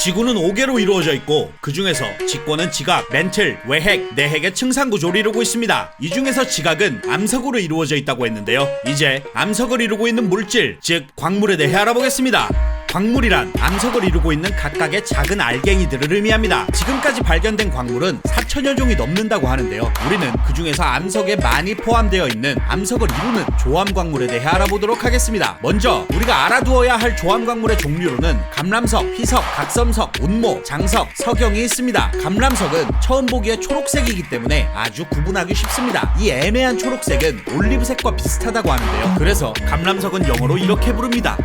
지구는 5개로 이루어져 있고 그 중에서 직권은 지각, 멘틀, 외핵, 내핵의 층상 구조를 이루고 있습니다. 이 중에서 지각은 암석으로 이루어져 있다고 했는데요. 이제 암석을 이루고 있는 물질, 즉 광물에 대해 알아보겠습니다. 광물이란 암석을 이루고 있는 각각의 작은 알갱이들을 의미합니다. 지금까지 발견된 광물은 4천여 종이 넘는다고 하는데요. 우리는 그 중에서 암석에 많이 포함되어 있는 암석을 이루는 조암 광물에 대해 알아보도록 하겠습니다. 먼저 우리가 알아두어야 할 조암 광물의 종류로는 감람석, 희석, 각섬석, 운모, 장석, 석영이 있습니다. 감람석은 처음 보기에 초록색이기 때문에 아주 구분하기 쉽습니다. 이 애매한 초록색은 올리브색과 비슷하다고 하는데요. 그래서 감람석은 영어로 이렇게 부릅니다.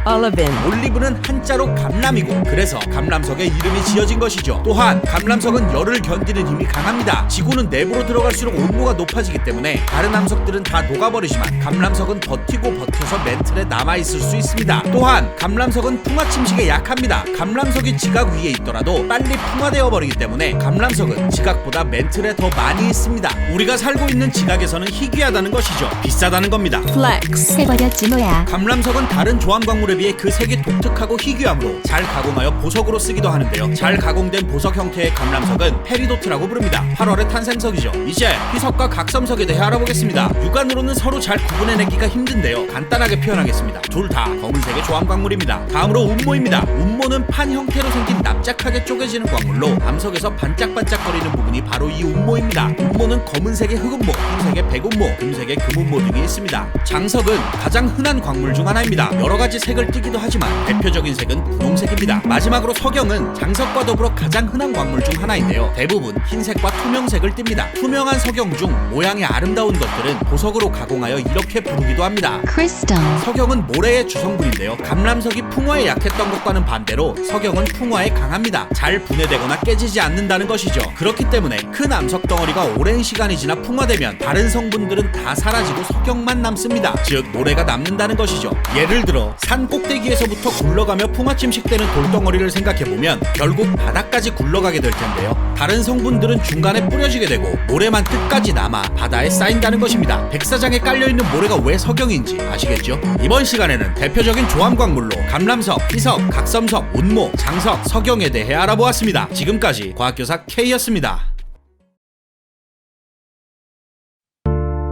올리브는 한자로 감람이고 그래서 감람석의 이름이 지어진 것이죠. 또한 감람석은 열을 견디는 힘이 강합니다. 지구는 내부로 들어갈수록 온도가 높아지기 때문에 다른 암석들은 다 녹아버리지만 감람석은 버텨서 멘틀에 남아있을 수 있습니다. 또한 감람석은 풍화 침식에 약합니다. 감람석이 지각 위에 있더라도 빨리 풍화되어 버리기 때문에 감람석은 지각보다 멘틀에 더 많이 있습니다. 우리가 살고 있는 지각에서는 희귀하다는 것이죠. 비싸다는 겁니다. 플렉스 해버렸지 뭐야. 감람석은 다른 조암 광물에 비해 그 색이 독특하고 희귀하므로 잘 가공하여 보석으로 쓰기도 하는데요. 잘 가공된 보석 형태의 감람석은 페리도트라고 부릅니다. 8월의 탄생석이죠. 이제 희석과 각섬석에 대해 알아보겠습니다. 육안으로는 서로 잘 구분해내기가 힘든데요. 간단하게 표현하겠습니다. 둘 다 검은색의 조암 광물입니다. 다음으로 운모입니다. 운모는 판 형태로 생긴 납작하게 쪼개지는 광물로 암석에서 반짝반짝거리는 부분이 바로 이 운모입니다. 운모는 검은색의 흑운모, 흰색의 백운모, 금색의 금운모 등이 있습니다. 장석은 가장 흔한 광물 중 하나입니다. 여러가지 색을 띠기도 하지만 대표적인 색은 분홍색입니다. 마지막으로 석영은 장석과 더불어 가장 흔한 광물 중 하나인데요. 대부분 흰색과 투명색을 띱니다. 투명한 석영 중 모양이 아름다운 것들은 보석으로 가공하여 이렇게 부르기도 합니다. 크리스탈. 석영은 모래의 주성분인데요. 감람석이 풍화에 약했던 것과는 반대로 석영은 풍화에 강합니다. 잘 분해되거나 깨지지 않는다는 것이죠. 그렇기 때문에 큰 암석 덩어리가 오랜 시간이 지나 풍화되면 다른 성분들은 다 사라지고 석영만 남습니다. 즉 모래가 남는다는 것이죠. 예를 들어 산 꼭대기에서부터 굴러가며 풍화 침식되는 돌덩어리를 생각해보면 결국 바닥까지 굴러가게 될 텐데요. 다른 성분들은 중간에 뿌려지게 되고 모래만 끝까지 남아 바다에 쌓인다는 것입니다. 백사장에 깔려있는 모래가 왜 석영인지 아시겠죠? 이번 시간에는 대표적인 조암 광물로 감람석, 희석, 각섬석, 운모, 장석, 석영에 대해 알아보았습니다. 지금까지 과학교사 K였습니다.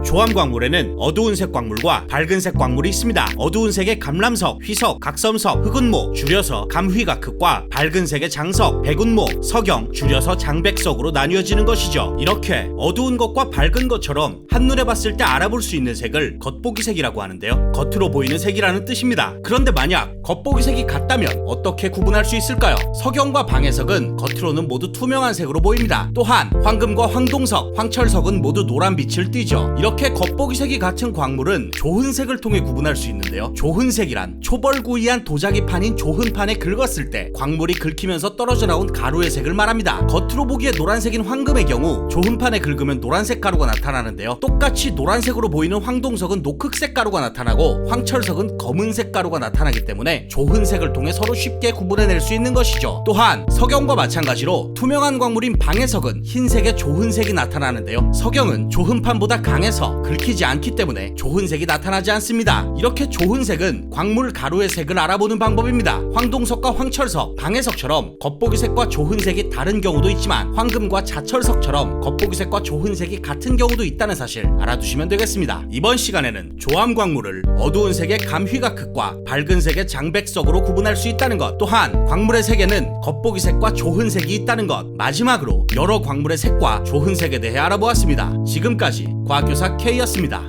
조암 광물에는 어두운 색 광물과 밝은 색 광물이 있습니다. 어두운 색의 감람석, 희석, 각섬석, 흑운모, 줄여서 감휘각흑과 밝은 색의 장석, 백운모, 석영, 줄여서 장백석으로 나뉘어지는 것이죠. 이렇게 어두운 것과 밝은 것처럼 한눈에 봤을 때 알아볼 수 있는 색을 겉보기색이라고 하는데요. 겉으로 보이는 색이라는 뜻입니다. 그런데 만약 겉보기색이 같다면 어떻게 구분할 수 있을까요? 석영과 방해석은 겉으로는 모두 투명한 색으로 보입니다. 또한 황금과 황동석, 황철석은 모두 노란 빛을 띠죠. 이렇게 겉보기색이 같은 광물은 조흔색을 통해 구분할 수 있는데요. 조흔색이란 초벌구이한 도자기판인 조흔판에 긁었을 때 광물이 긁히면서 떨어져 나온 가루의 색을 말합니다. 겉으로 보기에 노란색인 황금의 경우 조흔판에 긁으면 노란색 가루가 나타나는데요. 똑같이 노란색으로 보이는 황동석은 녹흑색 가루가 나타나고 황철석은 검은색 가루가 나타나기 때문에 조흔색을 통해 서로 쉽게 구분해낼 수 있는 것이죠. 또한 석영과 마찬가지로 투명한 광물인 방해석은 흰색의 조흔색이 나타나는데요. 석영은 조흔판보다 강해서 긁히지 않기 때문에 조흔색이 나타나지 않습니다. 이렇게 조흔색은 광물 가루의 색을 알아보는 방법입니다. 황동석과 황철석, 방해석처럼 겉보기색과 조흔색이 다른 경우도 있지만 황금과 자철석처럼 겉보기색과 조흔색이 같은 경우도 있다는 사실 알아두시면 되겠습니다. 이번 시간에는 조암 광물을 어두운 색의 감휘각흑과 밝은 색의 장백석으로 구분할 수 있다는 것, 또한 광물의 색에는 겉보기색과 조흔색이 있다는 것, 마지막으로 여러 광물의 색과 조흔색에 대해 알아보았습니다. 지금까지 과학교사 K였습니다.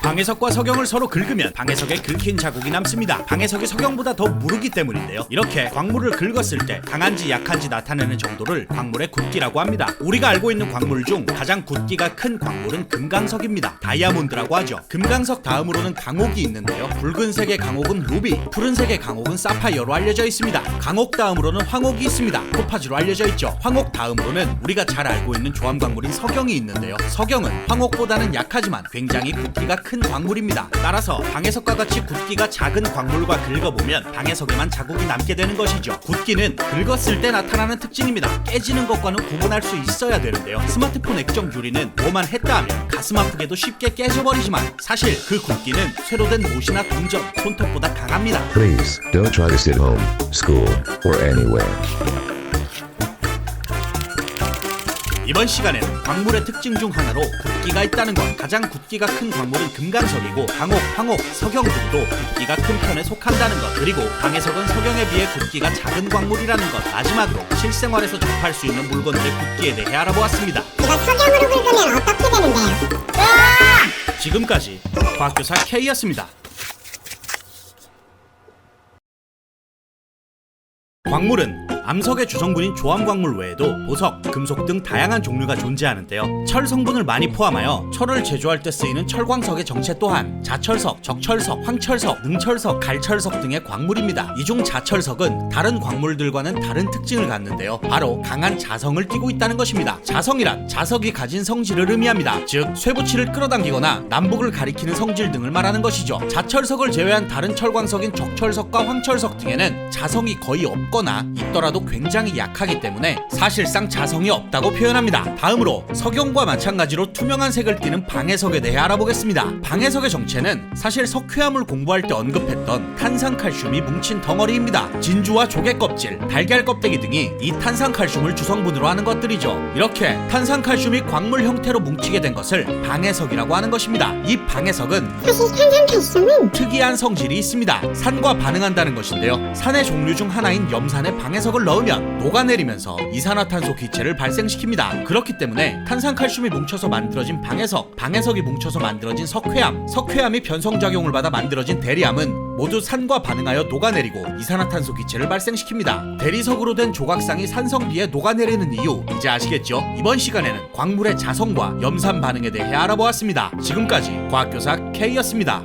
방해석과 석영을 서로 긁으면 방해석에 긁힌 자국이 남습니다. 방해석이 석영보다 더 무르기 때문인데요. 이렇게 광물을 긁었을 때 강한지 약한지 나타내는 정도를 광물의 굵기라고 합니다. 우리가 알고 있는 광물 중 가장 굵기가 큰 광물은 금강석입니다. 다이아몬드라고 하죠. 금강석 다음으로는 강옥이 있는데요. 붉은색의 강옥은 루비, 푸른색의 강옥은 사파이어로 알려져 있습니다. 강옥 다음으로는 황옥이 있습니다. 토파즈로 알려져 있죠. 황옥 다음으로는 우리가 잘 알고 있는 조암 광물인 석영이 있는데요. 석영은 황옥보다는 약하지만 굉장히 굵기가 큰 광물입니다. 따라서 방해석과 같이 굵기가 작은 광물과 긁어보면 방해석에만 자국이 남게 되는 것이죠. 굵기는 긁었을 때 나타나는 특징입니다. 깨지는 것과는 구분할 수 있어야 되는데요. 스마트폰 액정 유리는 뭐만 했다 하면 가슴 아프게도 쉽게 깨져버리지만 사실 그 굵기는 쇠로 된 못이나 동전, 손톱보다 강합니다. Please don't try this at home, school, or anywhere. 이번 시간에는 광물의 특징 중 하나로 굵기가 있다는 것. 가장 굵기가 큰 광물은 금강석이고 방옥, 황옥, 석영 등도 굵기가 큰 편에 속한다는 것. 그리고 방해석은 석영에 비해 굵기가 작은 광물이라는 것. 마지막으로 실생활에서 접할 수 있는 물건들의 굵기에 대해 알아보았습니다. 이거 석영으로 긁으면 어떻게 되는데요? 지금까지 과학교사 K였습니다. 광물은 암석의 주성분인 조암광물 외에도 보석, 금속 등 다양한 종류가 존재하는데요. 철 성분을 많이 포함하여 철을 제조할 때 쓰이는 철광석의 정체 또한 자철석, 적철석, 황철석, 능철석, 갈철석 등의 광물입니다. 이 중 자철석은 다른 광물들과는 다른 특징을 갖는데요. 바로 강한 자성을 띠고 있다는 것입니다. 자성이란 자석이 가진 성질을 의미합니다. 즉 쇠붙이를 끌어당기거나 남북을 가리키는 성질 등을 말하는 것이죠. 자철석을 제외한 다른 철광석인 적철석과 황철석 등에는 자성이 거의 없거나 있더라도 굉장히 약하기 때문에 사실상 자성이 없다고 표현합니다. 다음으로 석영과 마찬가지로 투명한 색을 띠는 방해석에 대해 알아보겠습니다. 방해석의 정체는 사실 석회암을 공부할 때 언급했던 탄산칼슘이 뭉친 덩어리입니다. 진주와 조개 껍질, 달걀 껍데기 등이 이 탄산칼슘을 주성분으로 하는 것들이죠. 이렇게 탄산칼슘이 광물 형태로 뭉치게 된 것을 방해석이라고 하는 것입니다. 이 방해석은 사실 탄산칼슘은 특이한 성질이 있습니다. 산과 반응한다는 것인데요. 산의 종류 중 하나인 염산에 방해석을 넣으면 녹아내리면서 이산화탄소 기체를 발생시킵니다. 그렇기 때문에 탄산칼슘이 뭉쳐서 만들어진 방해석, 방해석이 뭉쳐서 만들어진 석회암, 석회암이 변성작용을 받아 만들어진 대리암은 모두 산과 반응하여 녹아내리고 이산화탄소 기체를 발생시킵니다. 대리석으로 된 조각상이 산성비에 녹아내리는 이유 이제 아시겠죠? 이번 시간에는 광물의 자성과 염산 반응에 대해 알아보았습니다. 지금까지 과학교사 K였습니다.